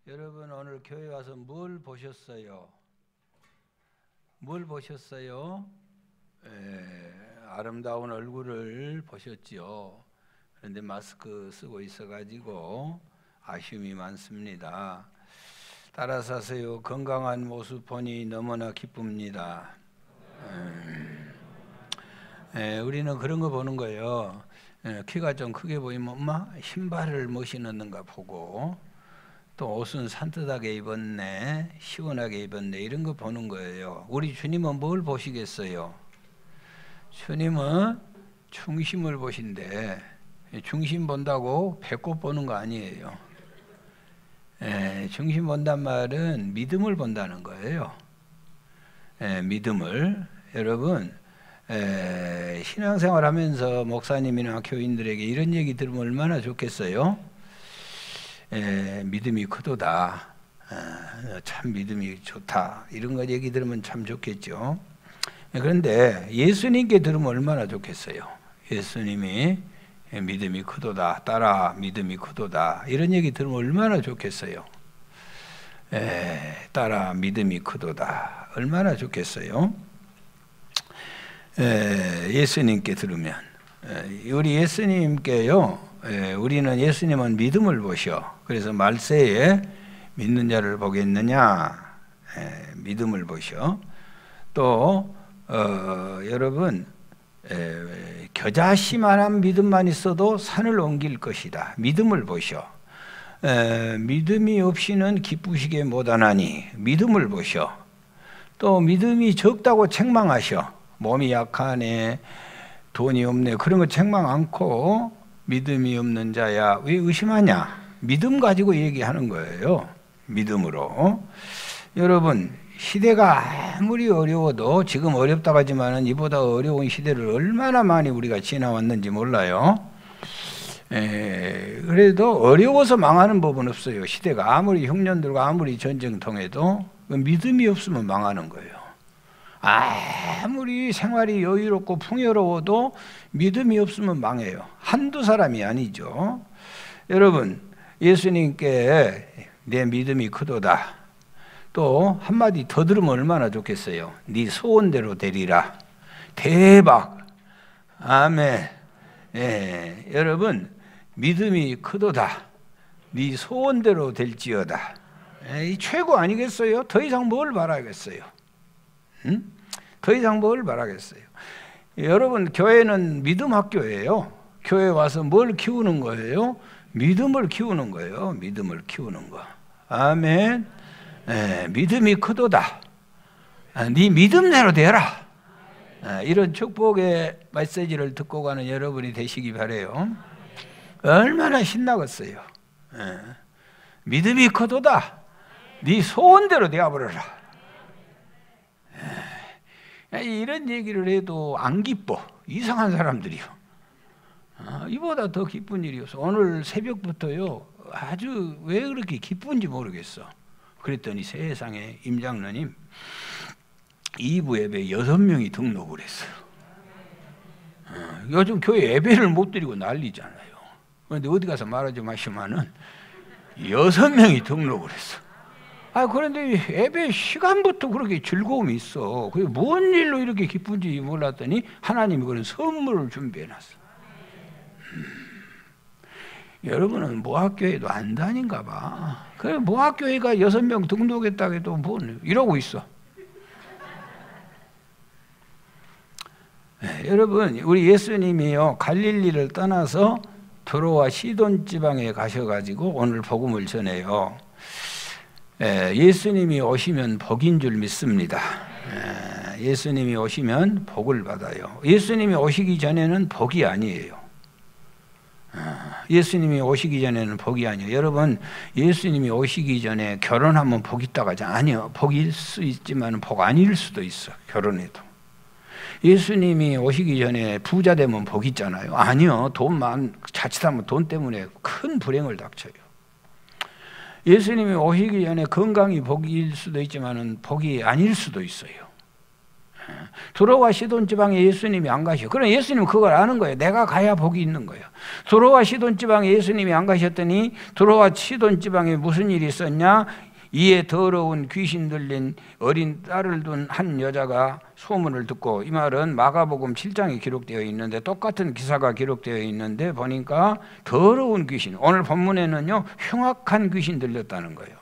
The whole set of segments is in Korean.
여러분 오늘 교회 와서 뭘 보셨어요? 뭘 보셨어요? 아름다운 얼굴을 보셨지요. 그런데 마스크 쓰고 있어가지고 아쉬움이 많습니다. 따라서 하세요. 건강한 모습 보니 너무나 기쁩니다. 우리는 그런 거 보는 거예요. 키가 좀 크게 보이면 엄마 신발을 뭐 신었는가 보고, 또 옷은 산뜻하게 입었네, 시원하게 입었네, 이런 거 보는 거예요. 우리 주님은 뭘 보시겠어요? 주님은 중심을 보신대. 중심 본다고 배꼽 보는 거 아니에요. 중심 본단 말은 믿음을 본다는 거예요. 믿음을. 여러분 신앙생활 하면서 목사님이나 교인들에게 이런 얘기 들으면 얼마나 좋겠어요? 믿음이 크도다, 참 믿음이 좋다, 이런 거 얘기 들으면 참 좋겠죠. 그런데 예수님께 들으면 얼마나 좋겠어요? 예수님이 믿음이 크도다, 따라 믿음이 크도다, 이런 얘기 들으면 얼마나 좋겠어요? 따라 믿음이 크도다, 얼마나 좋겠어요? 예수님께 들으면. 우리 예수님께요, 우리는 예수님은 믿음을 보셔. 그래서 말세에 믿는 자를 보겠느냐, 믿음을 보셔. 또 여러분 겨자씨만한 믿음만 있어도 산을 옮길 것이다, 믿음을 보셔. 믿음이 없이는 기쁘시게 못하나니 믿음을 보셔. 또 믿음이 적다고 책망하셔. 몸이 약하네, 돈이 없네, 그런 거 책망 않고 믿음이 없는 자야 왜 의심하냐, 믿음 가지고 얘기하는 거예요. 믿음으로. 여러분 시대가 아무리 어려워도, 지금 어렵다고 하지만 이보다 어려운 시대를 얼마나 많이 우리가 지나왔는지 몰라요. 그래도 어려워서 망하는 법은 없어요. 시대가 아무리 흉년들과 아무리 전쟁통해도 믿음이 없으면 망하는 거예요. 아무리 생활이 여유롭고 풍요로워도 믿음이 없으면 망해요. 한두 사람이 아니죠. 여러분 예수님께 내 믿음이 크도다, 또 한마디 더 들으면 얼마나 좋겠어요? 네 소원대로 되리라. 대박. 아멘. 여러분 믿음이 크도다, 네 소원대로 될지어다. 이 최고 아니겠어요? 더 이상 뭘 바라겠어요? 더 이상 뭘 바라겠어요? 여러분 교회는 믿음 학교예요. 교회 와서 뭘 키우는 거예요? 믿음을 키우는 거예요. 믿음을 키우는 거. 아멘. 믿음이 크도다, 네 믿음대로 되라. 이런 축복의 메시지를 듣고 가는 여러분이 되시기 바래요. 얼마나 신나겠어요. 믿음이 크도다, 네 소원대로 되어버려라. 이런 얘기를 해도 안 기뻐. 이상한 사람들이요. 이보다 더 기쁜 일이 없어. 오늘 새벽부터요 아주 왜 그렇게 기쁜지 모르겠어. 그랬더니 세상에 임장로님 2부 예배 6명이 등록을 했어요. 요즘 교회 예배를 못 드리고 난리잖아요. 그런데 어디 가서 말하지 마시면은 6명이 등록을 했어. 그런데 예배 시간부터 그렇게 즐거움이 있어. 그게 뭔 일로 이렇게 기쁜지 몰랐더니 하나님이 그런 선물을 준비해놨어. 여러분은 모학교회도 안 다닌가 봐. 그래 모학교회가 6명 등록했다고 해도 뭐 이러고 있어. 여러분 우리 예수님이요 갈릴리를 떠나서 두로와 시돈 지방에 가셔가지고 오늘 복음을 전해요. 예수님이 오시면 복인 줄 믿습니다. 예수님이 오시면 복을 받아요. 예수님이 오시기 전에는 복이 아니에요. 예수님이 오시기 전에는 복이 아니에요. 여러분 예수님이 오시기 전에 결혼하면 복 있다고 하지 아니요. 복일 수 있지만 복 아닐 수도 있어. 결혼해도. 예수님이 오시기 전에 부자 되면 복 있잖아요. 아니요. 자칫하면 돈 때문에 큰 불행을 닥쳐요. 예수님이 오시기 전에 건강이 복일 수도 있지만 복이 아닐 수도 있어요. 두로와 시돈 지방에 예수님이 안 가셔. 그럼 예수님은 그걸 아는 거예요. 내가 가야 복이 있는 거예요. 두로와 시돈 지방에 예수님이 안 가셨더니 두로와 시돈 지방에 무슨 일이 있었냐? 이에 더러운 귀신 들린 어린 딸을 둔 한 여자가 소문을 듣고, 이 말은 마가복음 7장에 기록되어 있는데 똑같은 기사가 기록되어 있는데 보니까 더러운 귀신, 오늘 본문에는요 흉악한 귀신 들렸다는 거예요.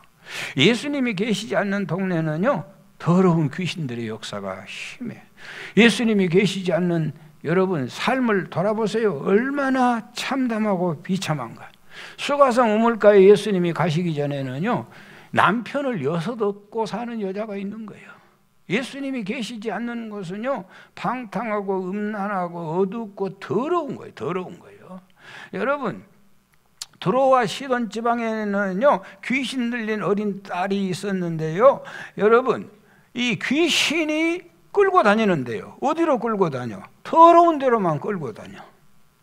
예수님이 계시지 않는 동네는요 더러운 귀신들의 역사가 심해. 예수님이 계시지 않는 여러분 삶을 돌아보세요. 얼마나 참담하고 비참한가. 수가성 우물가에 예수님이 가시기 전에는요 남편을 6 얻고 사는 여자가 있는 거예요. 예수님이 계시지 않는 곳은요 방탕하고 음란하고 어둡고 더러운 거예요. 더러운 거예요. 여러분, 두로와 시돈 지방에는요 귀신 들린 어린 딸이 있었는데요, 여러분 이 귀신이 끌고 다니는데요, 어디로 끌고 다녀? 더러운 데로만 끌고 다녀.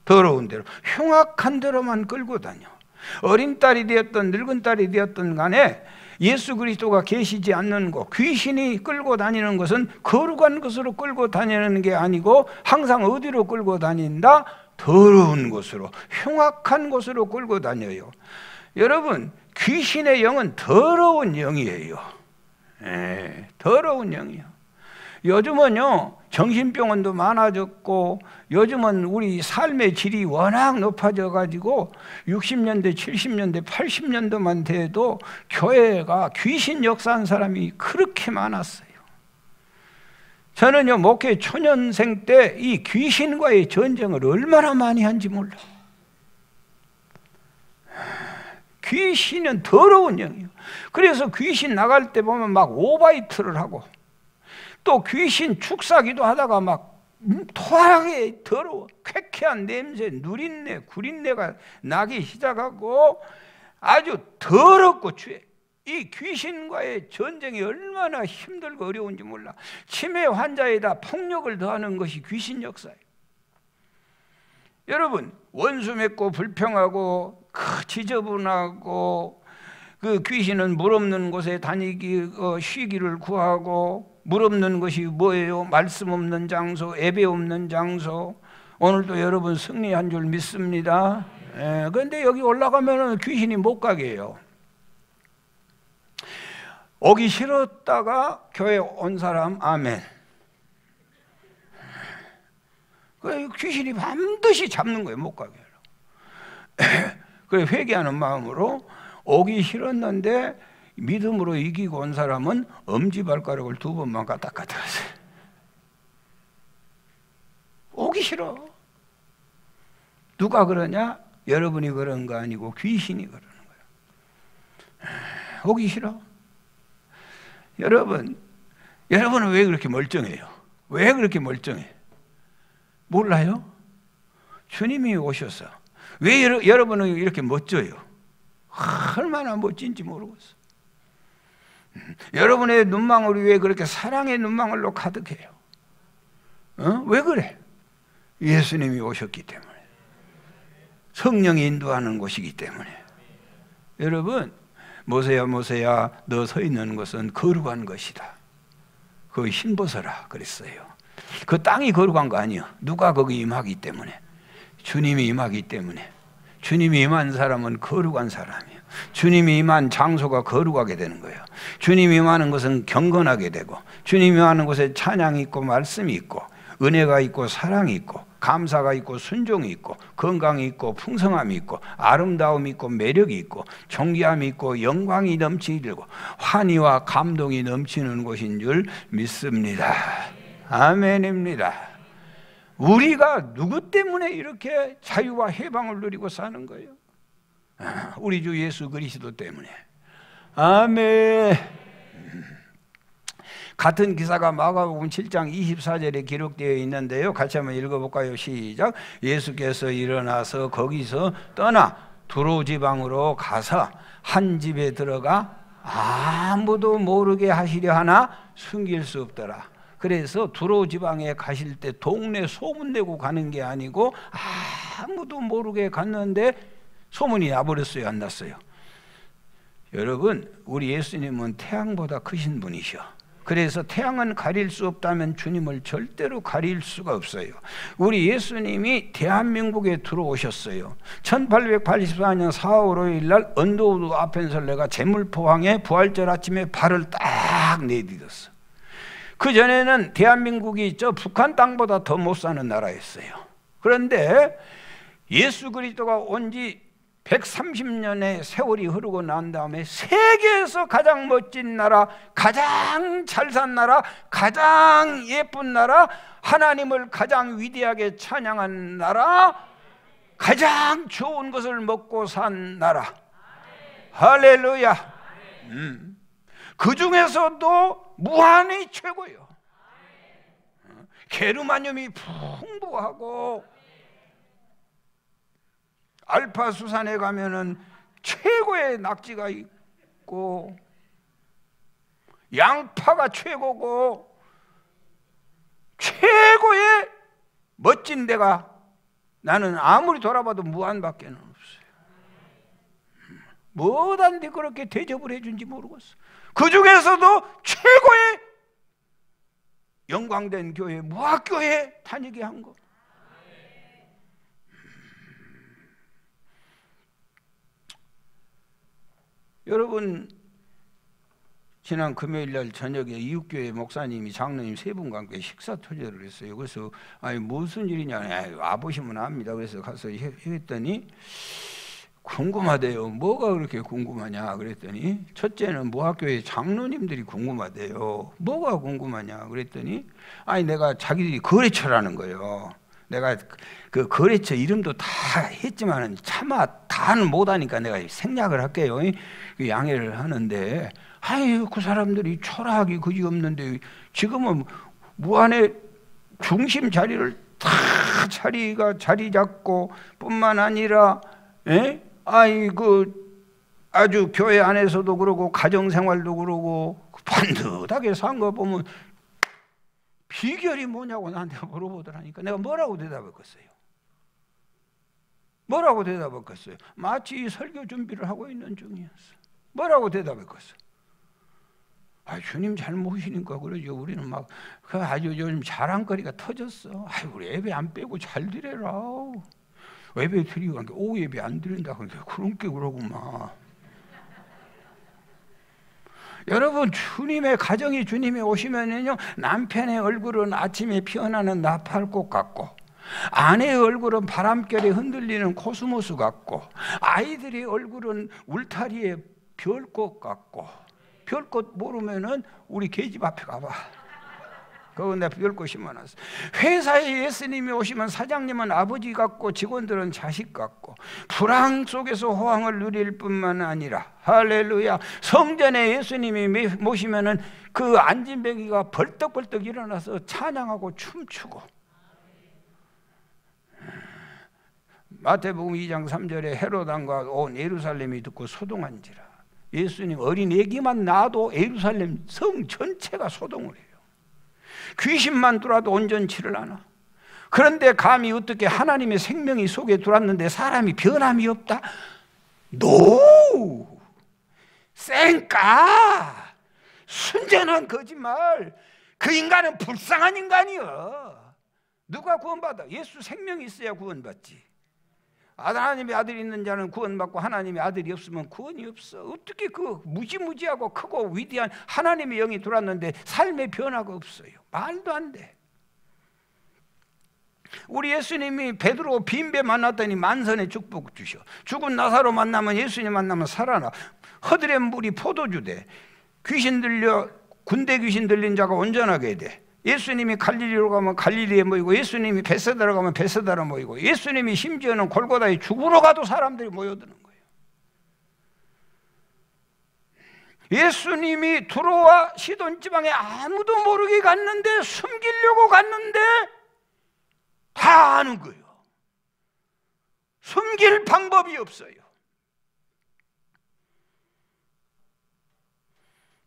더러운 데로, 흉악한 데로만 끌고 다녀. 어린 딸이 되었던 늙은 딸이 되었던 간에 예수 그리스도가 계시지 않는 곳, 귀신이 끌고 다니는 것은 거룩한 것으로 끌고 다니는 게 아니고 항상 어디로 끌고 다닌다? 더러운 곳으로, 흉악한 곳으로 끌고 다녀요. 여러분, 귀신의 영은 더러운 영이에요. 더러운 영이요. 요즘은요 정신병원도 많아졌고, 요즘은 우리 삶의 질이 워낙 높아져 가지고 60년대, 70년대, 80년도만 돼도 교회가 귀신 역사한 사람이 그렇게 많았어요. 저는요 목회 초년생 때 이 귀신과의 전쟁을 얼마나 많이 한지 몰라. 귀신은 더러운 영이에요. 그래서 귀신 나갈 때 보면 막 오바이트를 하고, 또 귀신 축사기도 하다가 막 토하게 더러워, 쾌쾌한 냄새, 누린내, 구린내가 나기 시작하고 아주 더럽고 취해. 이 귀신과의 전쟁이 얼마나 힘들고 어려운지 몰라. 치매 환자에다 폭력을 더하는 것이 귀신 역사예요. 여러분, 원수 맺고 불평하고 지저분하고, 그 귀신은 물 없는 곳에 다니기 쉬기를 구하고, 물 없는 것이 뭐예요? 말씀 없는 장소, 예배 없는 장소. 오늘도 여러분 승리한 줄 믿습니다. 그런데 여기 올라가면 귀신이 못 가게 해요. 오기 싫었다가 교회 온 사람 아멘. 귀신이 반드시 잡는 거예요. 못 가게 하려고. 그래 회개하는 마음으로 오기 싫었는데 믿음으로 이기고 온 사람은 엄지발가락을 2번만 까딱까딱하세요. 오기 싫어. 누가 그러냐? 여러분이 그런 거 아니고 귀신이 그러는 거예요. 오기 싫어. 여러분은 왜 그렇게 멀쩡해요? 왜 그렇게 멀쩡해? 몰라요? 주님이 오셔서. 왜 여러분은 이렇게 멋져요? 얼마나 멋진지 모르겠어. 여러분의 눈망울이 왜 그렇게 사랑의 눈망울로 가득해요? 왜 그래? 예수님이 오셨기 때문에, 성령이 인도하는 곳이기 때문에. 여러분, 모세야 모세야 너 서 있는 것은 거룩한 것이다. 그 힘벗어라 그랬어요. 그 땅이 거룩한 거 아니에요. 누가 거기 임하기 때문에, 주님이 임하기 때문에. 주님이 임한 사람은 거룩한 사람이에요. 주님이 임한 장소가 거룩하게 되는 거예요. 주님이 임하는 것은 경건하게 되고, 주님이 임하는 곳에 찬양이 있고 말씀이 있고 은혜가 있고 사랑이 있고 감사가 있고 순종이 있고 건강이 있고 풍성함이 있고 아름다움이 있고 매력이 있고 존귀함이 있고 영광이 넘치고 환희와 감동이 넘치는 곳인 줄 믿습니다. 아멘입니다. 우리가 누구 때문에 이렇게 자유와 해방을 누리고 사는 거예요? 우리 주 예수 그리스도 때문에. 아멘. 같은 기사가 마가복음 7장 24절에 기록되어 있는데요, 같이 한번 읽어볼까요? 시작. 예수께서 일어나서 거기서 떠나 두로 지방으로 가서 한 집에 들어가 아무도 모르게 하시려 하나 숨길 수 없더라. 그래서 두로 지방에 가실 때 동네 소문내고 가는 게 아니고 아무도 모르게 갔는데 소문이 나버렸어요? 안 났어요? 여러분, 우리 예수님은 태양보다 크신 분이셔. 그래서 태양은 가릴 수 없다면 주님을 절대로 가릴 수가 없어요. 우리 예수님이 대한민국에 들어오셨어요. 1884년 4월 5일 날 언더우드 아펜설레가 제물포항에 부활절 아침에 발을 딱 내디뎠어. 그 전에는 대한민국이 저 북한 땅보다 더 못 사는 나라였어요. 그런데 예수 그리스도가 온 지 130년의 세월이 흐르고 난 다음에 세계에서 가장 멋진 나라, 가장 잘 산 나라, 가장 예쁜 나라, 하나님을 가장 위대하게 찬양한 나라, 가장 좋은 것을 먹고 산 나라. 할렐루야. 그 중에서도 무한히 최고요. 게르마늄이 풍부하고 알파 수산에 가면은 최고의 낙지가 있고 양파가 최고고 최고의 멋진 데가 나는 아무리 돌아봐도 무안밖에 없어요. 뭐단데 그렇게 대접을 해준지 모르겠어. 그 중에서도 최고의 영광된 교회, 무학교회 다니게 한 거. 여러분, 지난 금요일 날 저녁에 이웃교회 목사님이 장로님 세 분과 함께 식사 토제를 했어요. 그래서 아니 무슨 일이냐, 와보시면 압니다. 그래서 가서 했더니 궁금하대요. 뭐가 그렇게 궁금하냐 그랬더니 첫째는 무학교회 장로님들이 궁금하대요. 뭐가 궁금하냐 그랬더니 아니 내가 자기들이 거래처라는 거예요. 내가 그 거래처 이름도 다 했지만은 차마 다는 못하니까 내가 생략을 할게요. 그 양해를 하는데 아유 그 사람들이 초라하기 그지없는데 지금은 무안의 중심 자리를 다 자리 잡고 뿐만 아니라 아주 교회 안에서도 그러고 가정생활도 그러고 반듯하게 산 거 보면 비결이 뭐냐고 나한테 물어보더라니까. 내가 뭐라고 대답했겠어요? 뭐라고 대답했겠어요? 마치 설교 준비를 하고 있는 중이었어. 뭐라고 대답했겠어요? 주님 잘 모시니까 그러죠. 우리는 막 아주 요즘 자랑거리가 터졌어. 우리 예배 안 빼고 잘 드려라. 예배 드리고 한 게 예배 안 드린다. 그런 게 그러구만. 여러분, 주님의 가정이 주님이 오시면은요, 남편의 얼굴은 아침에 피어나는 나팔꽃 같고, 아내의 얼굴은 바람결에 흔들리는 코스모스 같고, 아이들의 얼굴은 울타리의 별꽃 같고, 별꽃 모르면은 우리 계집 앞에 가봐. 거기 내가 별꽃 심어놨어. 회사에 예수님이 오시면 사장님은 아버지 같고 직원들은 자식 같고 불황 속에서 호황을 누릴 뿐만 아니라 할렐루야 성전에 예수님이 모시면은 그 안진뱅이가 벌떡벌떡 일어나서 찬양하고 춤추고. 마태복음 2장 3절에 헤롯 왕과 온 예루살렘이 듣고 소동한지라. 예수님 어린 애기만 낳아도 예루살렘 성 전체가 소동을 해요. 귀신만 들어와도 온전치를 않아. 그런데 감히 어떻게 하나님의 생명이 속에 들어왔는데 사람이 변함이 없다? 노! 쌩까! 순전한 거짓말. 그 인간은 불쌍한 인간이야. 누가 구원받아? 예수 생명이 있어야 구원받지. 하나님의 아들이 있는 자는 구원받고 하나님의 아들이 없으면 구원이 없어. 어떻게 그 무지무지하고 크고 위대한 하나님의 영이 들어왔는데 삶의 변화가 없어요. 말도 안 돼. 우리 예수님이 베드로 빈배 만났더니 만선의 축복 주셔. 죽은 나사로 만나면 예수님 만나면 살아나. 허드렛 물이 포도주 돼. 귀신 들려 군대 귀신 들린 자가 온전하게 돼. 예수님이 갈릴리로 가면 갈릴리에 모이고 예수님이 베세다로 가면 베세다로 모이고 예수님이 심지어는 골고다에 죽으러 가도 사람들이 모여드는 거예요. 예수님이 두로와 시돈 지방에 아무도 모르게 갔는데 숨기려고 갔는데 다 아는 거예요. 숨길 방법이 없어요.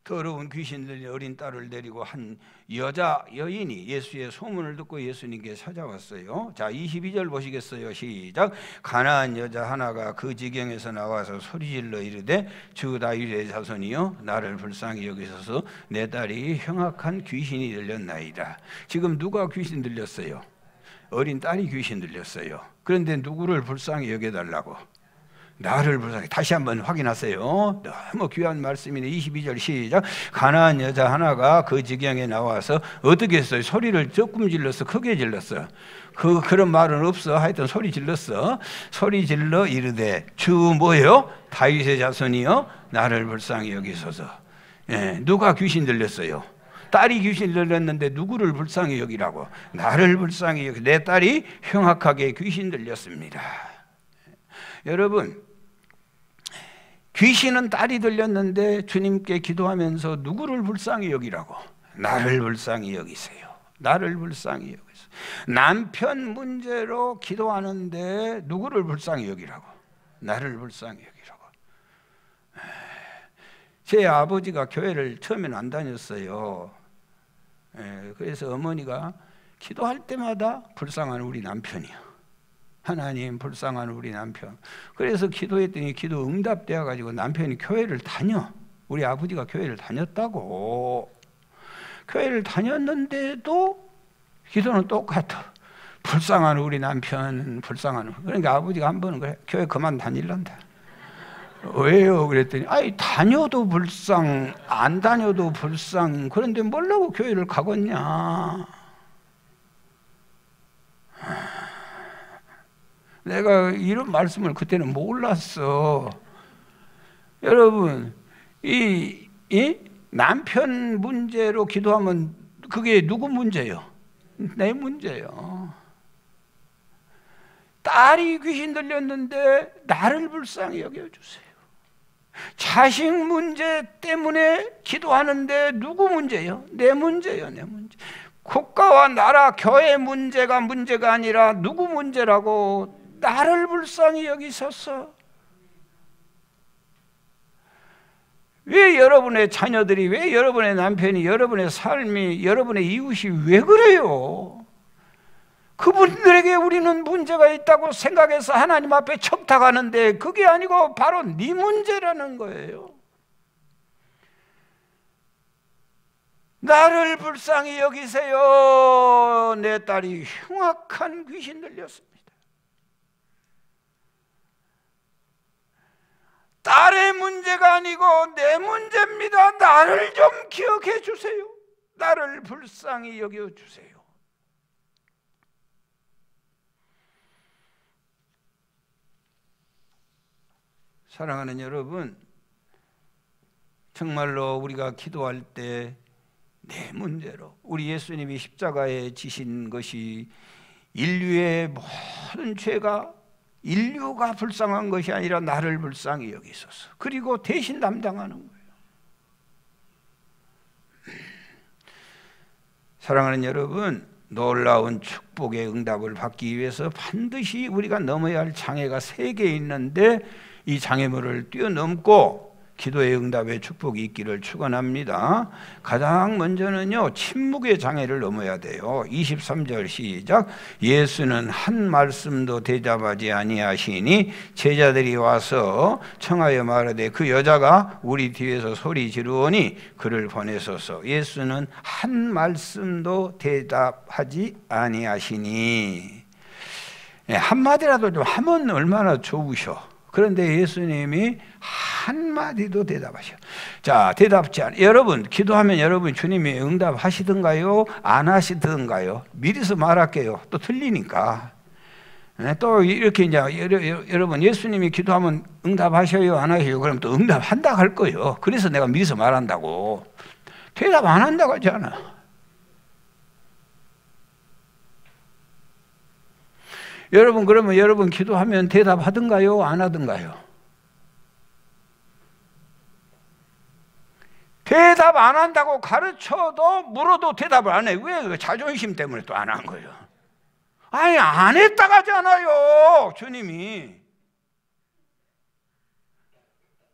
더러운 귀신 들린 어린 딸을 데리고 한 여인이 예수의 소문을 듣고 예수님께 찾아왔어요. 자, 22절 보시겠어요? 시작. 가나안 여자 하나가 그 지경에서 나와서 소리질러 이르되 주 다윗의 자손이여 나를 불쌍히 여기소서 내 딸이 흉악한 귀신이 들렸나이다. 지금 누가 귀신 들렸어요? 어린 딸이 귀신 들렸어요. 그런데 누구를 불쌍히 여겨달라고? 나를 불쌍히. 다시 한번 확인하세요. 너무 귀한 말씀이네. 22절 시작. 가나안 여자 하나가 그 지경에 나와서 어떻게 했어요? 소리를 조금 질렀어? 크게 질렀어? 그런 말은 없어. 하여튼 소리 질렀어. 소리 질러 이르되 주 뭐예요? 다윗의 자손이요 나를 불쌍히 여기소서. 예, 누가 귀신 들렸어요? 딸이 귀신 들렸는데 누구를 불쌍히 여기라고? 나를 불쌍히 여기. 내 딸이 흉악하게 귀신 들렸습니다. 여러분, 귀신은 딸이 들렸는데 주님께 기도하면서 누구를 불쌍히 여기라고? 나를 불쌍히 여기세요. 나를 불쌍히 여기세요. 남편 문제로 기도하는데 누구를 불쌍히 여기라고? 나를 불쌍히 여기라고. 제 아버지가 교회를 처음에는 안 다녔어요. 그래서 어머니가 기도할 때마다 불쌍한 우리 남편이요. 하나님 불쌍한 우리 남편. 그래서 기도했더니 기도 응답되어 가지고 남편이 교회를 다녀. 우리 아버지가 교회를 다녔다고. 교회를 다녔는데도 기도는 똑같아. 불쌍한 우리 남편, 불쌍한. 그러니까 아버지가 한 번은 그래, 교회 그만 다닐란다. 왜요? 그랬더니 아이 다녀도 불쌍, 안 다녀도 불쌍. 그런데 뭐라고 교회를 가겠냐. 내가 이런 말씀을 그때는 몰랐어. 여러분, 이 남편 문제로 기도하면 그게 누구 문제예요? 내 문제예요. 딸이 귀신 들렸는데 나를 불쌍히 여겨주세요. 자식 문제 때문에 기도하는데 누구 문제예요? 내 문제예요, 내 문제. 국가와 나라, 교회 문제가 아니라 누구 문제라고? 나를 불쌍히 여기소서. 왜 여러분의 자녀들이, 왜 여러분의 남편이, 여러분의 삶이, 여러분의 이웃이 왜 그래요? 그분들에게 우리는 문제가 있다고 생각해서 하나님 앞에 척탁하는데 그게 아니고 바로 네 문제라는 거예요. 나를 불쌍히 여기세요. 내 딸이 흉악한 귀신 들렸습니다. 딸의 문제가 아니고 내 문제입니다. 나를 좀 기억해 주세요. 나를 불쌍히 여겨 주세요. 사랑하는 여러분, 정말로 우리가 기도할 때 내 문제로, 우리 예수님이 십자가에 지신 것이 인류의 모든 죄가, 인류가 불쌍한 것이 아니라 나를 불쌍히 여기소서. 그리고 대신 담당하는 거예요. 사랑하는 여러분, 놀라운 축복의 응답을 받기 위해서 반드시 우리가 넘어야 할 장애가 3개 있는데 이 장애물을 뛰어넘고 기도의 응답의 축복이 있기를 축원합니다. 가장 먼저는요, 침묵의 장애를 넘어야 돼요. 23절 시작. 예수는 한 말씀도 대답하지 아니하시니 제자들이 와서 청하여 말하되 그 여자가 우리 뒤에서 소리 지르오니 그를 보내소서. 예수는 한 말씀도 대답하지 아니하시니. 한마디라도 좀 하면 얼마나 좋으셔. 그런데 예수님이 한마디도 대답하셔. 자, 대답지 않아. 여러분, 기도하면 여러분 주님이 응답하시던가요? 안 하시던가요? 미리서 말할게요. 또 틀리니까. 또 이렇게 이제 여러분 예수님이 기도하면 응답하셔요? 안 하셔요? 그럼 또 응답한다고 할 거예요. 그래서 내가 미리서 말한다고. 대답 안 한다고 하지 않아. 여러분, 그러면 여러분 기도하면 대답하던가요? 안 하던가요? 대답 안 한다고 가르쳐도 물어도 대답을 안 해. 왜? 자존심 때문에 또 안 한 거예요. 아니, 안 했다고 하잖아요, 주님이.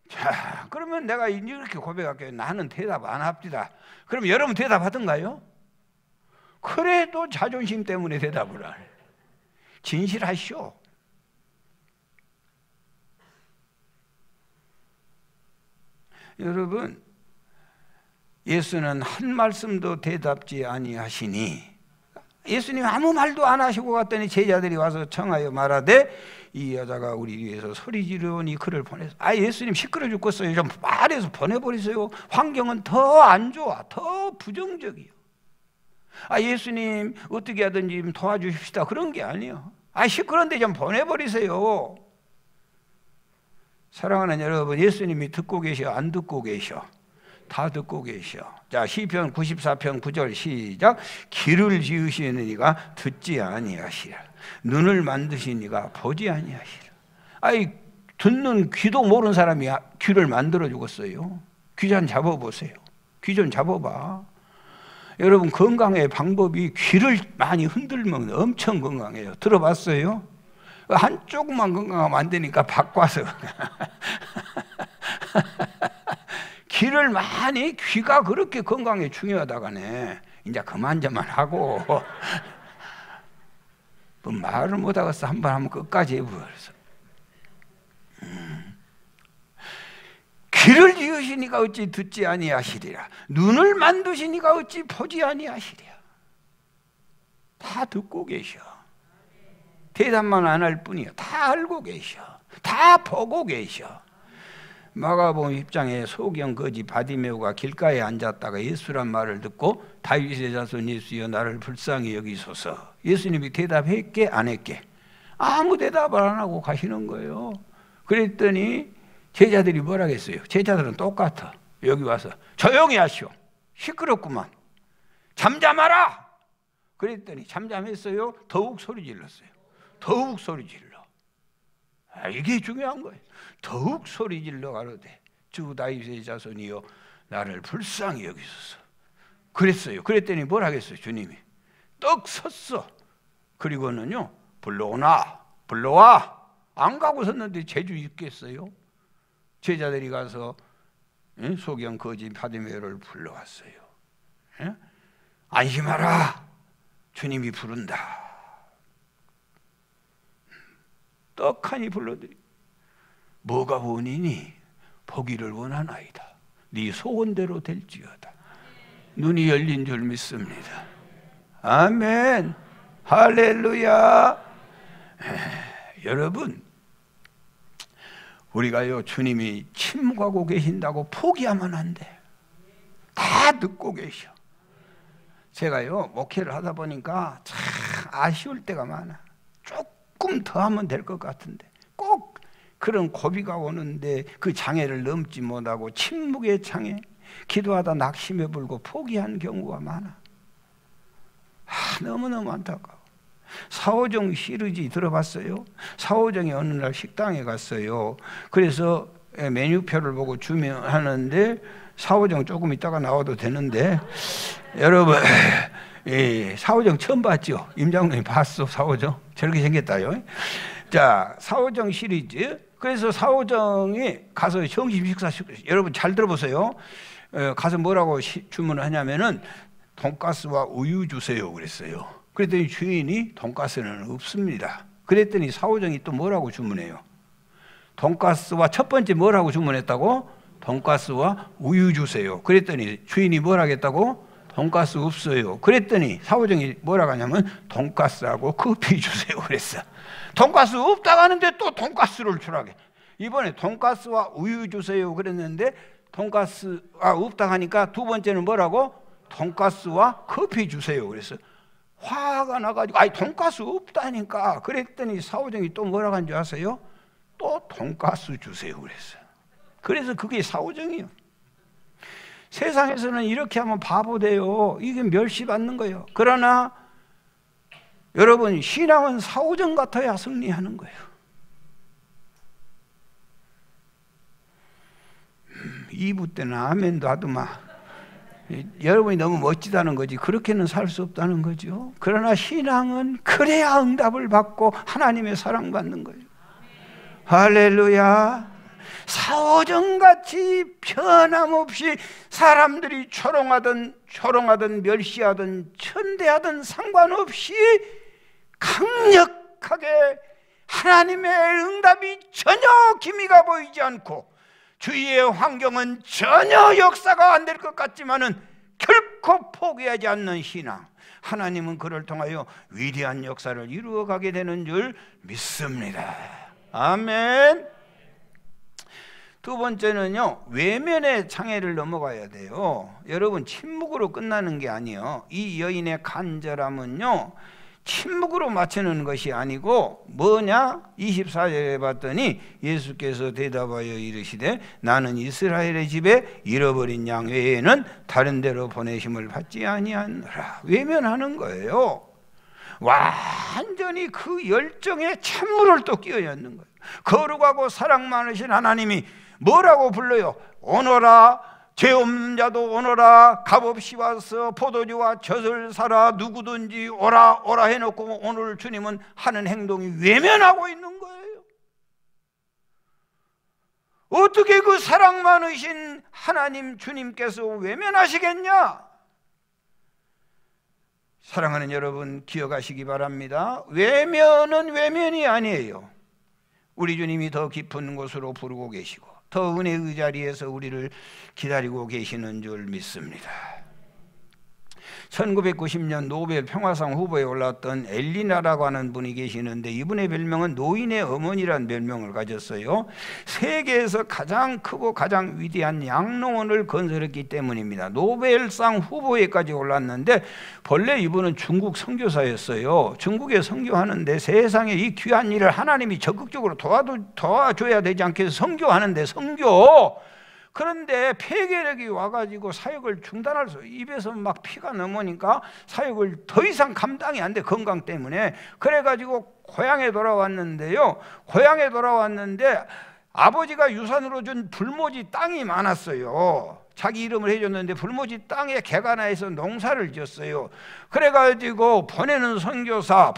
자, 그러면 내가 이렇게 고백할게요. 나는 대답 안 합니다. 그럼 여러분 대답하던가요? 그래도 자존심 때문에 대답을 안 해요. 진실하시오. 여러분, 예수는 한 말씀도 대답지 아니하시니, 예수님 아무 말도 안 하시고 갔더니 제자들이 와서 청하여 말하되 이 여자가 우리 위해서 소리 지르니 그를 보내서, 예수님 시끄러 죽겠어요. 좀 말해서 보내버리세요. 환경은 더 안 좋아. 더 부정적이요. 예수님 어떻게 하든지 좀 도와주십시다. 그런 게 아니에요. 시끄러운데 좀 보내버리세요. 사랑하는 여러분, 예수님이 듣고 계셔? 안 듣고 계셔? 다 듣고 계셔. 자, 시편 94편 9절 시작. 귀를 지으시는 이가 듣지 아니하시라. 눈을 만드신 이가 보지 아니하시라. 듣는 귀도 모르는 사람이 귀를 만들어 주겠어요. 귀 좀 잡아보세요. 귀 좀 잡아봐. 여러분, 건강의 방법이 귀를 많이 흔들면 엄청 건강해요. 들어봤어요? 한쪽만 건강하면 안 되니까 바꿔서 귀를 많이, 귀가 그렇게 건강에 중요하다가네. 이제 그만하고 뭐 말을 못하겠어. 한번 하면 끝까지 해버려서. 귀를 지으시니까 어찌 듣지 아니하시리라. 눈을 만드시니까 어찌 보지 아니하시리라. 다 듣고 계셔. 대답만 안 할 뿐이야. 다 알고 계셔. 다 보고 계셔. 마가복음 10장에 소경 거지 바디메오가 길가에 앉았다가 예수란 말을 듣고 다윗의 자손 예수여 나를 불쌍히 여기소서. 예수님이 대답했게 안 했게? 아무 대답을 안 하고 가시는 거예요. 그랬더니 제자들이 뭐라 했어요? 제자들은 똑같아. 여기 와서 조용히 하시오. 시끄럽구만. 잠잠하라. 그랬더니 잠잠했어요? 더욱 소리 질렀어요. 더욱 소리 질러. 이게 중요한 거예요. 더욱 소리 질러 가로되 주 다윗의 자손이여 나를 불쌍히 여기소서. 그랬어요. 그랬더니 뭐라 하겠어요? 주님이 떡 섰어. 그리고는요, 불러와. 안 가고 섰는데 재주 있겠어요? 제자들이 가서 소경 거지 바디메오를 불러왔어요. 안심하라. 주님이 부른다. 떡하니 불러드리. 뭐가 원이니? 보기를 원하나이다. 네 소원대로 될지어다. 눈이 열린 줄 믿습니다. 아멘. 할렐루야. 여러분, 우리가요, 주님이 침묵하고 계신다고 포기하면 안 돼. 다 듣고 계셔. 제가요, 목회를 하다 보니까 참 아쉬울 때가 많아. 조금 더 하면 될 것 같은데 꼭 그런 고비가 오는데 그 장애를 넘지 못하고 침묵의 장애, 기도하다 낙심해 불고 포기한 경우가 많아. 너무너무 안타까워. 사오정 시리즈 들어봤어요? 사오정이 어느 날 식당에 갔어요. 그래서 메뉴표를 보고 주문하는데, 사오정 조금 있다가 나와도 되는데, 여러분, 사오정 처음 봤죠? 임장로님 봤어? 사오정 저렇게 생겼다요. 자, 사오정 시리즈. 그래서 사오정이 가서 점심 식사, 여러분 잘 들어보세요. 가서 뭐라고 주문을 하냐면은 돈가스와 우유 주세요 그랬어요. 그랬더니 주인이 돈가스는 없습니다. 그랬더니 사오정이 또 뭐라고 주문해요? 돈가스와 첫 번째 뭐라고 주문했다고? 돈가스와 우유 주세요. 그랬더니 주인이 뭐라고 했다고? 돈가스 없어요. 그랬더니 사오정이 뭐라고 하냐면 돈가스하고 커피 주세요 그랬어. 돈가스 없다고 하는데 또 돈가스를 주라게. 이번에 돈가스와 우유 주세요 그랬는데 돈가스가 없다고 하니까 두 번째는 뭐라고? 돈가스와 커피 주세요 그랬어. 화가 나가지고 돈가스 없다니까. 그랬더니 사오정이 또 뭐라고 한 줄 아세요? 또 돈가스 주세요 그랬어. 그래서 그게 사오정이에요. 세상에서는 이렇게 하면 바보 돼요. 이게 멸시받는 거예요. 그러나 여러분, 신앙은 사오정 같아야 승리하는 거예요. 2부 때는 아멘도 하더만. 여러분이 너무 멋지다는 거지 그렇게는 살 수 없다는 거죠. 그러나 신앙은 그래야 응답을 받고 하나님의 사랑받는 거예요. 할렐루야. 사오정같이 변함없이 사람들이 조롱하든 멸시하든 천대하든 상관없이 강력하게 하나님의 응답이 전혀 기미가 보이지 않고 주위의 환경은 전혀 역사가 안 될 것 같지만은 결코 포기하지 않는 신앙, 하나님은 그를 통하여 위대한 역사를 이루어가게 되는 줄 믿습니다. 아멘. 두 번째는요, 외면의 장애를 넘어가야 돼요. 여러분, 침묵으로 끝나는 게 아니에요. 이 여인의 간절함은요, 침묵으로 맞추는 것이 아니고 뭐냐? 24절에 봤더니 예수께서 대답하여 이르시되 나는 이스라엘의 집에 잃어버린 양 외에는 다른 데로 보내심을 받지 아니하노라. 외면하는 거예요. 완전히 그 열정에 찬물을 또 끼얹는 거예요. 거룩하고 사랑 많으신 하나님이 뭐라고 불러요? 오너라, 죄 없는 자도 오너라, 값없이 와서 포도주와 젖을 사라, 누구든지 오라 오라 해놓고 오늘 주님은 하는 행동이 외면하고 있는 거예요. 어떻게 그 사랑 많으신 하나님 주님께서 외면하시겠냐? 사랑하는 여러분, 기억하시기 바랍니다. 외면은 외면이 아니에요. 우리 주님이 더 깊은 곳으로 부르고 계시고 더 은혜의 자리에서 우리를 기다리고 계시는 줄 믿습니다. 1990년 노벨 평화상 후보에 올랐던 엘리나라고 하는 분이 계시는데 이분의 별명은 노인의 어머니라는 별명을 가졌어요. 세계에서 가장 크고 가장 위대한 양로원을 건설했기 때문입니다. 노벨상 후보에까지 올랐는데 본래 이분은 중국 선교사였어요. 중국에 선교하는데 세상에 이 귀한 일을 하나님이 적극적으로 도와줘야 되지 않겠어? 선교하는데 선교. 그런데 폐결핵이 와가지고 사역을 중단할 수, 입에서 막 피가 넘으니까 사역을 더 이상 감당이 안 돼, 건강 때문에. 그래가지고 고향에 돌아왔는데요. 고향에 돌아왔는데 아버지가 유산으로 준 불모지 땅이 많았어요. 자기 이름을 해줬는데 불모지 땅에 개가나에서 농사를 지었어요. 그래가지고 보내는 선교사,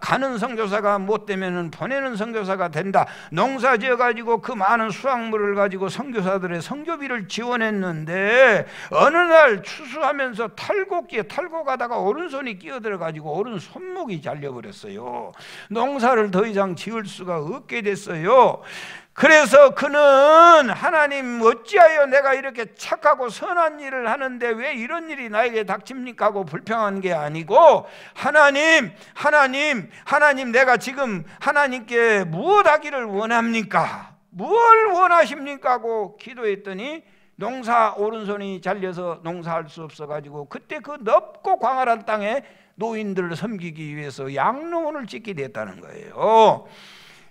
가는 선교사가 못 되면은 보내는 선교사가 된다. 농사 지어가지고 그 많은 수확물을 가지고 선교사들의 선교비를 지원했는데 어느 날 추수하면서 탈곡기에 탈고 가다가 오른손이 끼어들어가지고 오른 손목이 잘려버렸어요. 농사를 더 이상 지을 수가 없게 됐어요. 그래서 그는 하나님 어찌하여 내가 이렇게 착하고 선한 일을 하는데 왜 이런 일이 나에게 닥칩니까 하고 불평한 게 아니고 하나님 내가 지금 하나님께 무엇 하기를 원합니까? 뭘 원하십니까? 하고 기도했더니 농사 오른손이 잘려서 농사할 수 없어가지고 그때 그 넓고 광활한 땅에 노인들을 섬기기 위해서 양로원을 짓게 됐다는 거예요.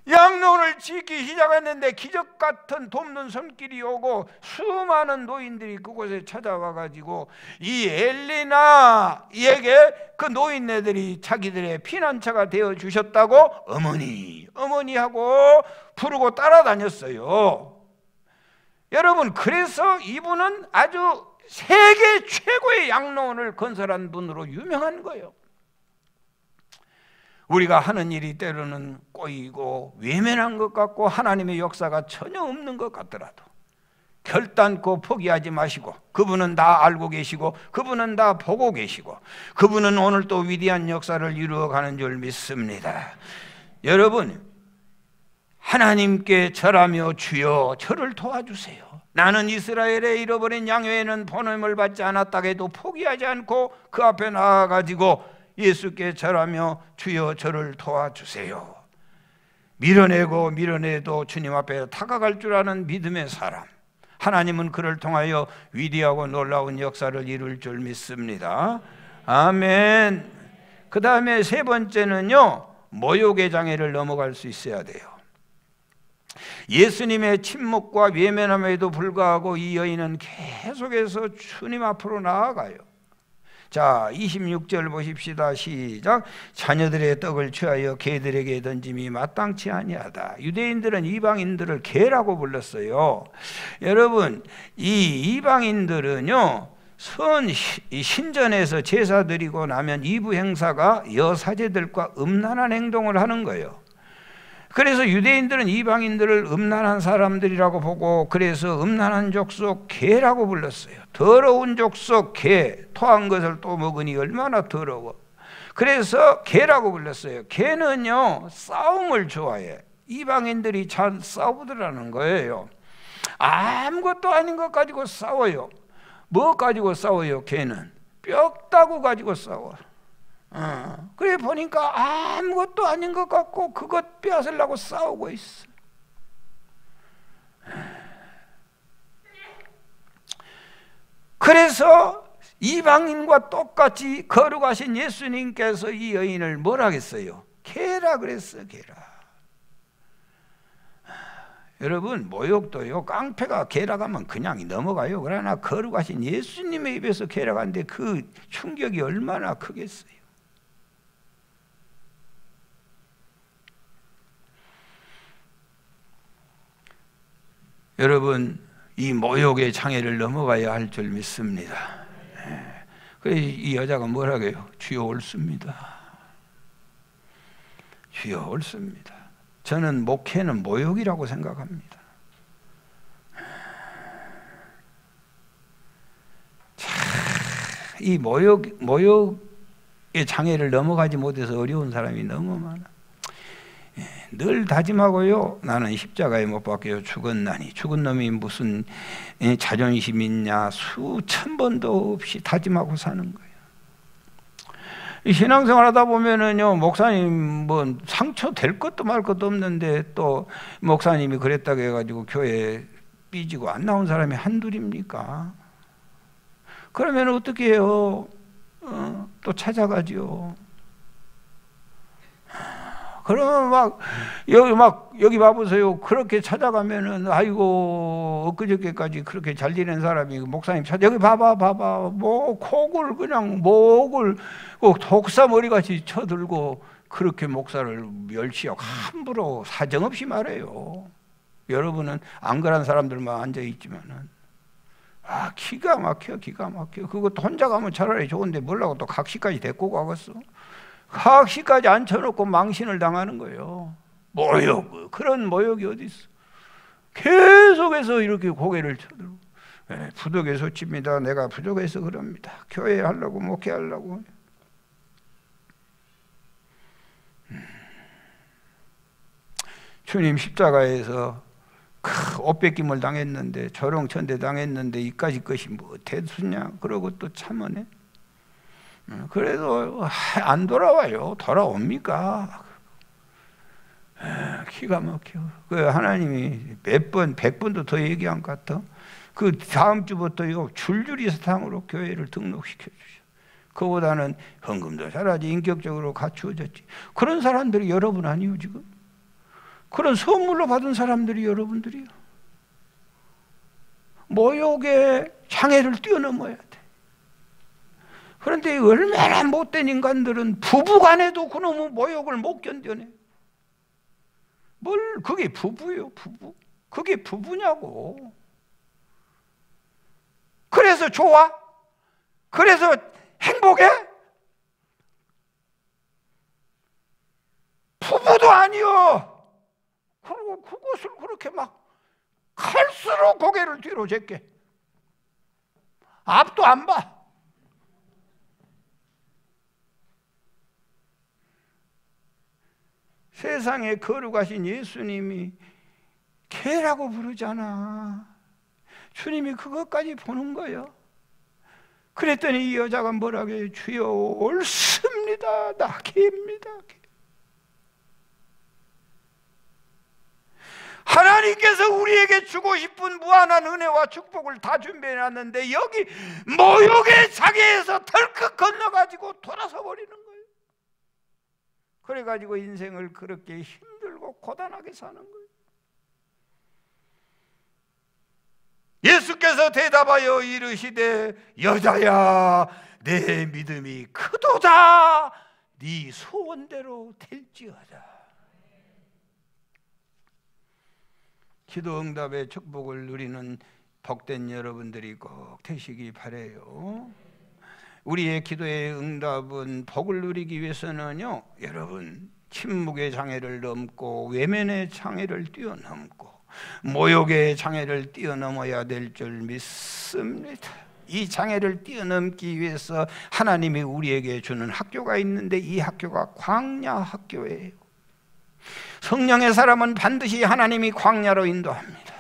양로원을 짓기 시작했는데 기적 같은 돕는 손길이 오고 수많은 노인들이 그곳에 찾아와가지고 이 엘리나에게 그 노인네들이 자기들의 피난처가 되어 주셨다고 어머니하고 부르고 따라다녔어요. 여러분, 그래서 이분은 아주 세계 최고의 양로원을 건설한 분으로 유명한 거예요. 우리가 하는 일이 때로는 꼬이고 외면한 것 같고 하나님의 역사가 전혀 없는 것 같더라도 결단코 포기하지 마시고 그분은 다 알고 계시고 그분은 다 보고 계시고 그분은 오늘 또 위대한 역사를 이루어가는 줄 믿습니다. 여러분, 하나님께 절하며 주여 저를 도와주세요. 나는 이스라엘의 잃어버린 양 외에는 보냄을 받지 않았다 해도 포기하지 않고 그 앞에 나아가지고 예수께 절하며 주여 저를 도와주세요. 밀어내도 주님 앞에 다가갈 줄 아는 믿음의 사람, 하나님은 그를 통하여 위대하고 놀라운 역사를 이룰 줄 믿습니다. 아멘. 그 다음에 세 번째는요, 모욕의 장애를 넘어갈 수 있어야 돼요. 예수님의 침묵과 외면함에도 불구하고 이 여인은 계속해서 주님 앞으로 나아가요. 자, 26절 보십시다. 시작. 자녀들의 떡을 취하여 개들에게 던짐이 마땅치 아니하다. 유대인들은 이방인들을 개라고 불렀어요. 여러분, 이 이방인들은요, 신전에서 제사 드리고 나면 이부 행사가 여사제들과 음란한 행동을 하는 거예요. 그래서 유대인들은 이방인들을 음란한 사람들이라고 보고, 그래서 음란한 족속 개라고 불렀어요. 더러운 족속 개, 토한 것을 또 먹으니 얼마나 더러워. 그래서 개라고 불렀어요. 개는요, 싸움을 좋아해. 이방인들이 잘 싸우더라는 거예요. 아무것도 아닌 것 가지고 싸워요. 뭐 가지고 싸워요? 개는 뼈다구 가지고 싸워. 그래 보니까 아무것도 아닌 것 같고 그것 빼앗으려고 싸우고 있어. 그래서 이방인과 똑같이 거룩하신 예수님께서 이 여인을 뭐라 했어요? 개라 그랬어. 개라. 여러분, 모욕도요, 깡패가 개라고 하면 그냥 넘어가요. 그러나 거룩하신 예수님의 입에서 개라고 하는데 그 충격이 얼마나 크겠어요. 여러분, 이 모욕의 장애를 넘어가야 할 줄 믿습니다. 그래서 이 여자가 뭐라고 해요? 주여 옳습니다. 주여 옳습니다. 저는 목회는 모욕이라고 생각합니다. 이 모욕의 장애를 넘어가지 못해서 어려운 사람이 너무 많아. 늘 다짐하고요, 나는 십자가에 못 박혀요. 죽었나니. 죽은 놈이 무슨 자존심 있냐. 수천 번도 없이 다짐하고 사는 거예요. 신앙생활 하다 보면은요, 목사님 뭐 상처 될 것도 말 것도 없는데 또 목사님이 그랬다고 해가지고 교회에 삐지고 안 나온 사람이 한둘입니까? 그러면 어떻게 해요? 또 찾아가지요. 그러면 여기 봐보세요. 그렇게 찾아가면은, 아이고, 엊그저께까지 그렇게 잘 지낸 사람이 목사님 여기 봐봐. 뭐, 목을 독사머리같이 쳐들고 그렇게 목사를 멸시하고 함부로 사정없이 말해요. 여러분은 안 그런 사람들만 앉아있지만은, 기가 막혀. 그것도 혼자 가면 차라리 좋은데 뭐라고 또 각시까지 데리고 가겠어? 각시까지 앉혀놓고 망신을 당하는 거예요. 모욕, 그런 모욕이 어디 있어? 계속해서 이렇게 고개를 쳐들고, 부덕에 소칩니다. 내가 부족해서 그럽니다. 교회 하려고, 목회하려고. 주님 십자가에서 옷 뺏김을 당했는데, 조롱천대 당했는데 이까지 것이 뭐 대수냐? 그러고 또 참으네. 그래도 안 돌아와요. 돌아옵니까? 기가 막혀. 그 하나님이 몇 번, 100번도 더 얘기한 것 같아. 그 다음 주부터요, 줄줄이 사탕으로 교회를 등록시켜 주셔. 그보다는 헌금도 잘하지, 인격적으로 갖추어졌지. 그런 사람들이 여러분 아니요 지금? 그런 선물로 받은 사람들이 여러분들이요. 모욕의 장애를 뛰어넘어야 돼. 그런데 얼마나 못된 인간들은 부부간에도 그놈의 모욕을 못 견뎌내. 그게 부부예요, 부부. 그게 부부냐고. 그래서 좋아? 그래서 행복해? 부부도 아니요. 그리고 그것을 그렇게 막 갈수록 고개를 뒤로 제게. 앞도 안 봐. 세상에 거룩하신 예수님이 개라고 부르잖아. 주님이 그것까지 보는 거예요. 그랬더니 이 여자가 뭐라고 해요? 주여 옳습니다. 나 개입니다. 하나님께서 우리에게 주고 싶은 무한한 은혜와 축복을 다 준비해놨는데 여기 모욕의 장애에서 덜컥 건너가지고 돌아서 버리는 거예요. 그래가지고 인생을 그렇게 힘들고 고단하게 사는 거예요. 예수께서 대답하여 이르시되 여자야 내 믿음이 크도다 네 소원대로 될지어다. 기도 응답의 축복을 누리는 복된 여러분들이 꼭 되시기 바라요. 우리의 기도의 응답은 복을 누리기 위해서는요, 여러분 침묵의 장애를 넘고 외면의 장애를 뛰어넘고 모욕의 장애를 뛰어넘어야 될 줄 믿습니다. 이 장애를 뛰어넘기 위해서 하나님이 우리에게 주는 학교가 있는데 이 학교가 광야 학교예요. 성령의 사람은 반드시 하나님이 광야로 인도합니다.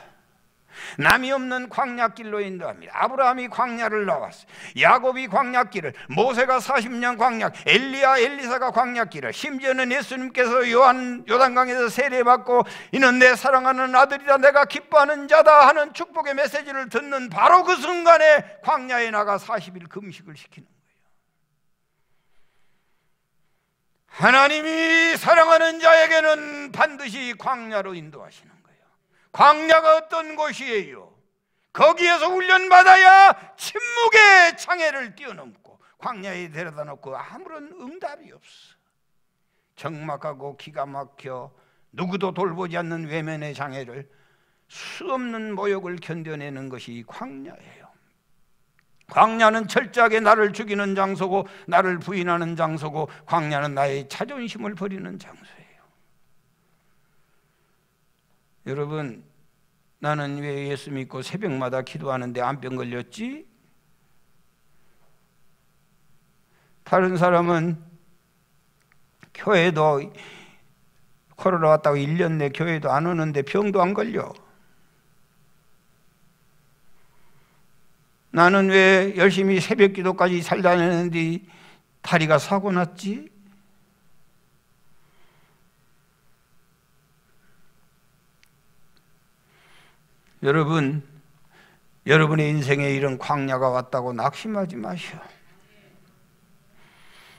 남이 없는 광야길로 인도합니다. 아브라함이 광야를 나왔어요. 야곱이 광야길을, 모세가 40년 광야, 엘리야, 엘리사가 광야길을, 심지어는 예수님께서 요단강에서 세례받고 이는 내 사랑하는 아들이라 내가 기뻐하는 자다 하는 축복의 메시지를 듣는 바로 그 순간에 광야에 나가 40일 금식을 시키는 거예요. 하나님이 사랑하는 자에게는 반드시 광야로 인도하시는 거예요. 광야가 어떤 곳이에요? 거기에서 훈련받아야 침묵의 장애를 뛰어넘고 광야에 데려다 놓고 아무런 응답이 없어. 적막하고 기가 막혀 누구도 돌보지 않는 외면의 장애를, 수없는 모욕을 견뎌내는 것이 광야예요. 광야는 철저하게 나를 죽이는 장소고 나를 부인하는 장소고 광야는 나의 자존심을 버리는 장소예요. 여러분, 나는 왜 예수 믿고 새벽마다 기도하는데 암병 걸렸지? 다른 사람은 교회도 코로나 왔다고 1년 내 교회도 안 오는데 병도 안 걸려. 나는 왜 열심히 새벽 기도까지 잘 다니는데 다리가 사고 났지? 여러분, 여러분의 인생에 이런 광야가 왔다고 낙심하지 마시오.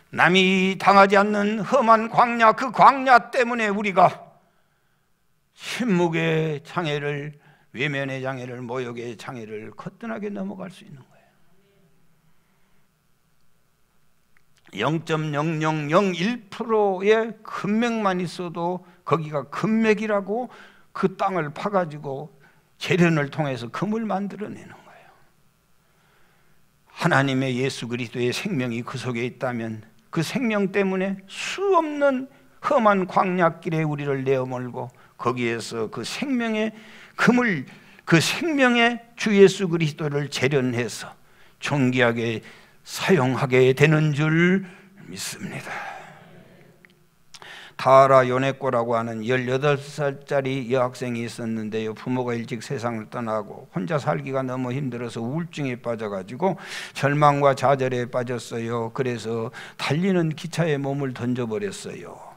남이 당하지 않는 험한 광야, 그 광야 때문에 우리가 침묵의 장애를, 외면의 장애를, 모욕의 장애를 거뜬하게 넘어갈 수 있는 거예요. 0.0001%의 금맥만 있어도 거기가 금맥이라고 그 땅을 파가지고 재련을 통해서 금을 만들어내는 거예요. 하나님의 예수 그리스도의 생명이 그 속에 있다면 그 생명 때문에 수없는 험한 광야길에 우리를 내어몰고 거기에서 그 생명의 금을, 그 생명의 주 예수 그리스도를 재련해서 존귀하게 사용하게 되는 줄 믿습니다. 타하라 요네코라고 하는 18살짜리 여학생이 있었는데요, 부모가 일찍 세상을 떠나고 혼자 살기가 너무 힘들어서 우울증에 빠져가지고 절망과 좌절에 빠졌어요. 그래서 달리는 기차에 몸을 던져버렸어요.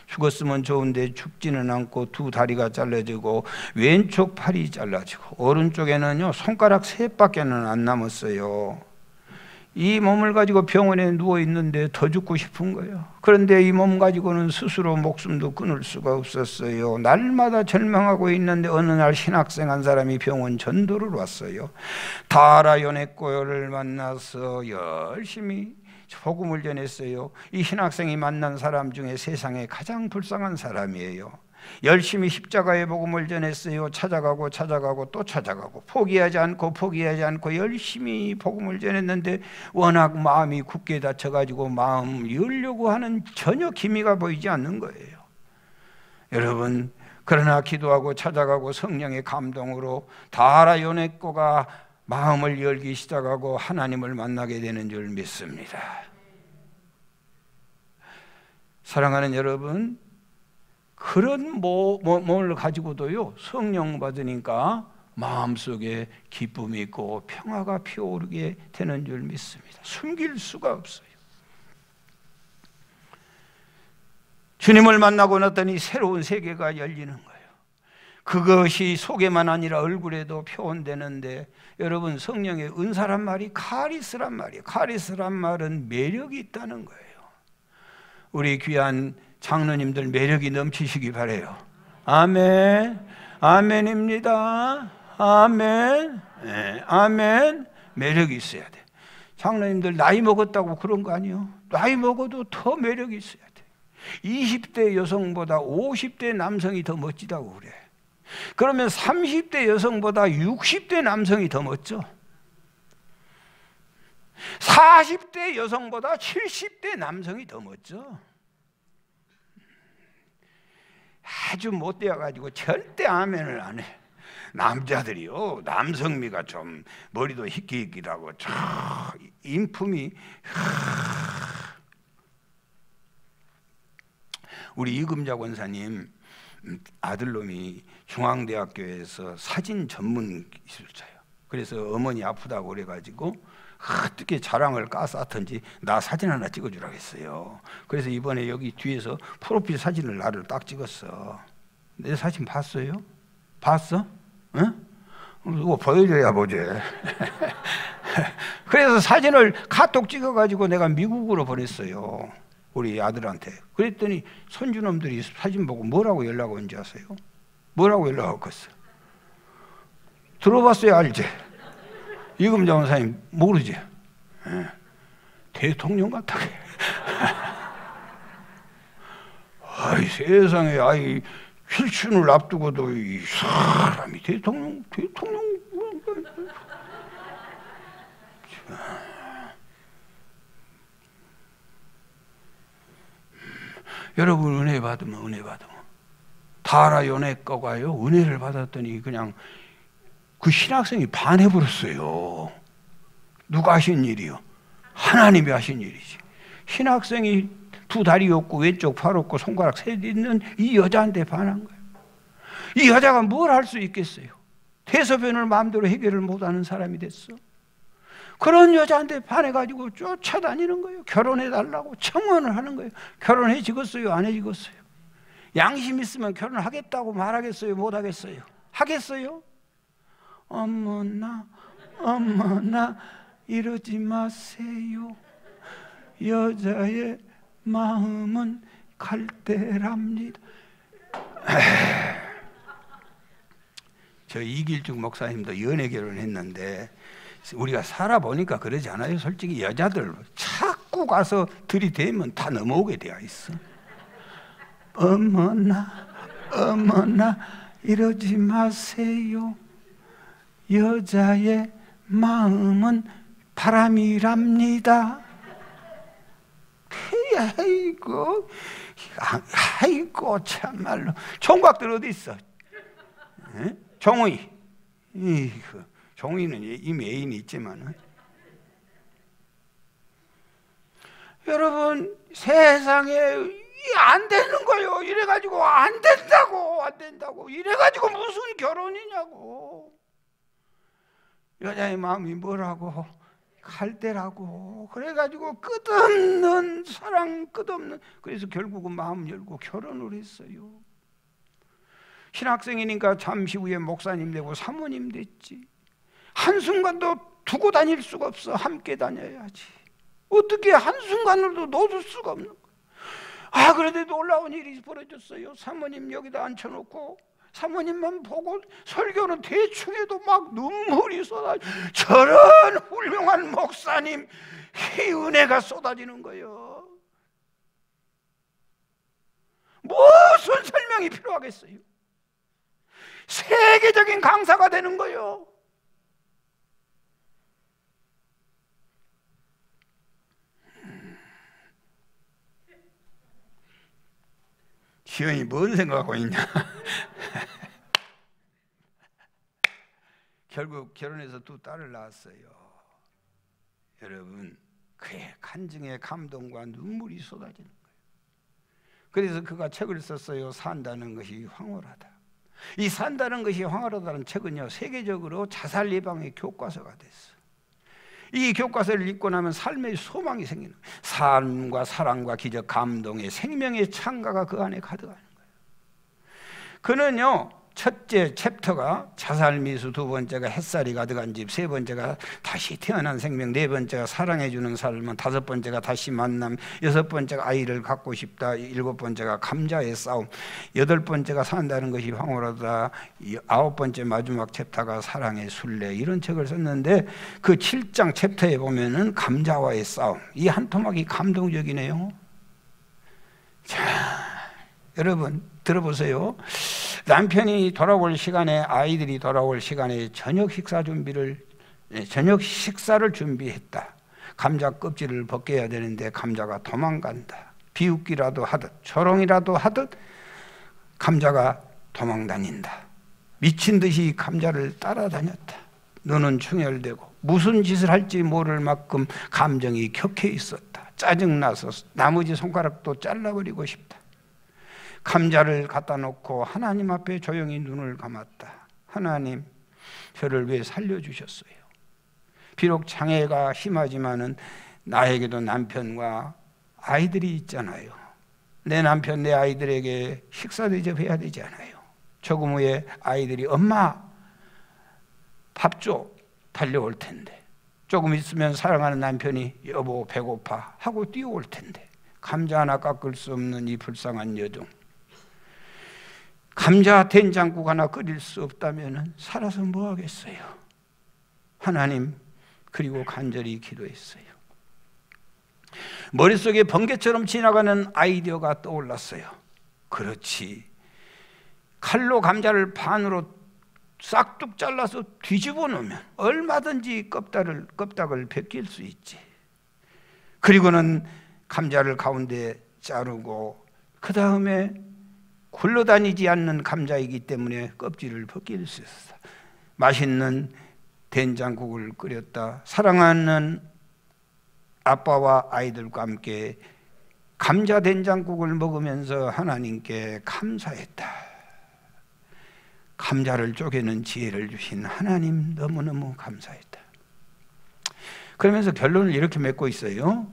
죽었으면 좋은데 죽지는 않고 두 다리가 잘라지고 왼쪽 팔이 잘라지고 오른쪽에는요 손가락 셋밖에는 안 남았어요. 이 몸을 가지고 병원에 누워있는데 더 죽고 싶은 거예요. 그런데 이 몸 가지고는 스스로 목숨도 끊을 수가 없었어요. 날마다 절망하고 있는데 어느 날 신학생 한 사람이 병원 전도를 왔어요. 타하라 요네코를 만나서 열심히 복음을 전했어요. 이 신학생이 만난 사람 중에 세상에 가장 불쌍한 사람이에요. 열심히 십자가의 복음을 전했어요. 찾아가고 또 찾아가고 포기하지 않고 열심히 복음을 전했는데 워낙 마음이 굳게 닫혀가지고 마음을 열려고 하는 전혀 기미가 보이지 않는 거예요. 여러분, 그러나 기도하고 찾아가고 성령의 감동으로 타하라 요네코가 마음을 열기 시작하고 하나님을 만나게 되는 줄 믿습니다. 사랑하는 여러분, 그런 몸을 가지고도요 성령 받으니까 마음속에 기쁨이 있고 평화가 피어오르게 되는 줄 믿습니다. 숨길 수가 없어요. 주님을 만나고 났더니 새로운 세계가 열리는 거예요. 그것이 속에만 아니라 얼굴에도 표현되는데, 여러분, 성령의 은사란 말이 카리스란 말이에요. 카리스란 말은 매력이 있다는 거예요. 우리 귀한 장로님들 매력이 넘치시기 바라요. 아멘. 아멘입니다. 아멘. 네, 아멘. 매력이 있어야 돼. 장로님들 나이 먹었다고 그런 거 아니에요. 나이 먹어도 더 매력이 있어야 돼. 20대 여성보다 50대 남성이 더 멋지다고 그래. 그러면 30대 여성보다 60대 남성이 더 멋져. 40대 여성보다 70대 남성이 더 멋져. 아주 못되어 가지고 절대 아멘을 안 해. 남자들이요, 남성미가 좀 머리도 희끼희끼하고 저 인품이. 우리 이금자 권사님 아들놈이 중앙대학교에서 사진 전문 기술자예요. 그래서 어머니 아프다고 그래가지고 어떻게 자랑을 까쌌든지 나 사진 하나 찍어주라고 했어요. 그래서 이번에 여기 뒤에서 프로필 사진을 나를 딱 찍었어. 내 사진 봤어요? 봤어? 응? 이거 보여줘야 보지. 그래서 사진을 카톡 찍어가지고 내가 미국으로 보냈어요. 우리 아들한테. 그랬더니 손주놈들이 사진 보고 뭐라고 연락 온지 아세요? 뭐라고 연락 왔겠어? 들어봤어야 알지? 이금자 원사님 모르지? 예. 대통령 같아. 아이 세상에, 아이 필춘을 앞두고도 이 사람이 대통령. 여러분 은혜 받으면 다 알아. 연애 거가요. 은혜를 받았더니 그냥 그 신학생이 반해버렸어요. 누가 하신 일이요? 하나님이 하신 일이지. 신학생이 두 다리 없고 왼쪽 팔 없고 손가락 셋 있는 이 여자한테 반한 거예요. 이 여자가 뭘 할 수 있겠어요? 대소변을 마음대로 해결을 못하는 사람이 됐어. 그런 여자한테 반해가지고 쫓아다니는 거예요. 결혼해달라고 청원을 하는 거예요. 결혼해 지겠어요? 안 해 지겠어요? 양심 있으면 결혼하겠다고 말하겠어요? 못하겠어요? 하겠어요? 어머나 이러지 마세요. 여자의 마음은 갈대랍니다. 저 이길중 목사님도 연애 결혼했는데 우리가 살아보니까 그러지 않아요? 솔직히 여자들 자꾸 가서 들이대면 다 넘어오게 되어 있어. 어머나 이러지 마세요. 여자의 마음은 바람이랍니다. 아이고 참말로. 총각들 어디 있어? 에? 종의. 종이는 이미 애인이 있지만. 여러분 세상에 안 되는 거예요. 이래가지고 안 된다고 이래가지고 무슨 결혼이냐고. 여자의 마음이 뭐라고? 갈대라고. 그래가지고 끝없는 사랑, 끝없는. 그래서 결국은 마음 열고 결혼을 했어요. 신학생이니까 잠시 후에 목사님 되고 사모님 됐지. 한순간도 두고 다닐 수가 없어. 함께 다녀야지. 어떻게 한순간으로도 놓을 수가 없는 거야. 그런데 놀라운 일이 벌어졌어요. 사모님 여기다 앉혀놓고 사모님만 보고 설교는 대충 해도 막 눈물이 쏟아져. 저런 훌륭한 목사님 이 은혜가 쏟아지는 거예요. 무슨 설명이 필요하겠어요? 세계적인 강사가 되는 거예요. 시연이 뭔 생각하고 있냐? 결국 결혼해서 두 딸을 낳았어요. 여러분 그의 간증의 감동과 눈물이 쏟아지는 거예요. 그래서 그가 책을 썼어요. 산다는 것이 황홀하다. 이 산다는 것이 황홀하다는 책은요 세계적으로 자살 예방의 교과서가 됐어. 이 교과서를 읽고 나면 삶의 소망이 생기는 거예요. 삶과 사랑과 기적, 감동의 생명의 창가가 그 안에 가득하는 거예요. 그는요 첫째 챕터가 자살미수, 두 번째가 햇살이 가득한 집, 세 번째가 다시 태어난 생명, 네 번째가 사랑해주는 삶은, 다섯 번째가 다시 만남, 여섯 번째가 아이를 갖고 싶다, 일곱 번째가 감자의 싸움, 여덟 번째가 산다는 것이 황홀하다, 아홉 번째 마지막 챕터가 사랑의 순례. 이런 책을 썼는데 그 7장 챕터에 보면은 감자와의 싸움, 이 한 토막이 감동적이네요. 자, 여러분 들어보세요. 남편이 돌아올 시간에, 아이들이 돌아올 시간에 저녁 식사를 준비했다. 감자 껍질을 벗겨야 되는데 감자가 도망간다. 비웃기라도 하듯 조롱이라도 하듯 감자가 도망다닌다. 미친 듯이 감자를 따라다녔다. 눈은 충혈되고 무슨 짓을 할지 모를 만큼 감정이 격해 있었다. 짜증나서 나머지 손가락도 잘라버리고 싶다. 감자를 갖다 놓고 하나님 앞에 조용히 눈을 감았다. 하나님, 저를 왜 살려주셨어요? 비록 장애가 심하지만은 나에게도 남편과 아이들이 있잖아요. 내 남편, 내 아이들에게 식사 대접해야 되지 않아요? 조금 후에 아이들이 엄마 밥 줘 달려올 텐데, 조금 있으면 사랑하는 남편이 여보 배고파 하고 뛰어올 텐데, 감자 하나 깎을 수 없는 이 불쌍한 여종, 감자 된장국 하나 끓일 수 없다면 살아서 뭐 하겠어요? 하나님, 그리고 간절히 기도했어요. 머릿속에 번개처럼 지나가는 아이디어가 떠올랐어요. 그렇지, 칼로 감자를 반으로 싹둑 잘라서 뒤집어 놓으면 얼마든지 껍닥을 벗길 수 있지. 그리고는 감자를 가운데 자르고 그 다음에 굴러다니지 않는 감자이기 때문에 껍질을 벗길 수 있어. 맛있는 된장국을 끓였다. 사랑하는 아빠와 아이들과 함께 감자 된장국을 먹으면서 하나님께 감사했다. 감자를 쪼개는 지혜를 주신 하나님, 너무너무 감사했다. 그러면서 결론을 이렇게 맺고 있어요.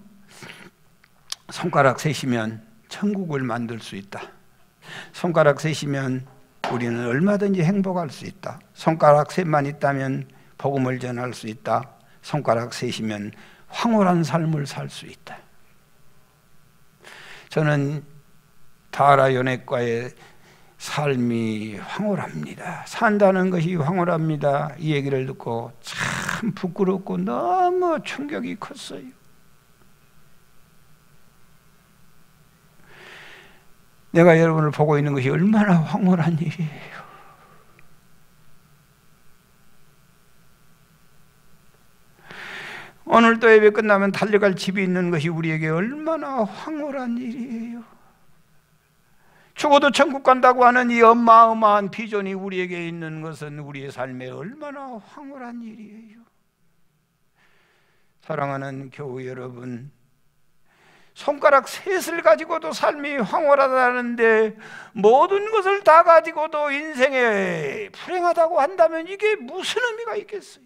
손가락 셋이면 천국을 만들 수 있다. 손가락 셋이면 우리는 얼마든지 행복할 수 있다. 손가락 셋만 있다면 복음을 전할 수 있다. 손가락 셋이면 황홀한 삶을 살 수 있다. 저는 다하라 연예과의 삶이 황홀합니다. 산다는 것이 황홀합니다. 이 얘기를 듣고 참 부끄럽고 너무 충격이 컸어요. 내가 여러분을 보고 있는 것이 얼마나 황홀한 일이에요. 오늘 또 예배 끝나면 달려갈 집이 있는 것이 우리에게 얼마나 황홀한 일이에요. 죽어도 천국 간다고 하는 이 어마어마한 비전이 우리에게 있는 것은 우리의 삶에 얼마나 황홀한 일이에요. 사랑하는 교우 여러분, 손가락 셋을 가지고도 삶이 황홀하다는데 모든 것을 다 가지고도 인생에 불행하다고 한다면 이게 무슨 의미가 있겠어요?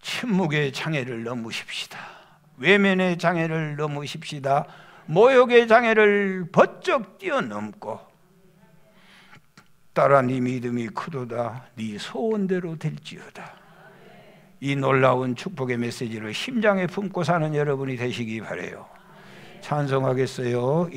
침묵의 장애를 넘으십시다. 외면의 장애를 넘으십시다. 모욕의 장애를 번쩍 뛰어넘고 딸아 네 믿음이 크도다. 네 소원대로 될지어다. 이 놀라운 축복의 메시지를 심장에 품고 사는 여러분이 되시기 바라요. 찬송하겠어요.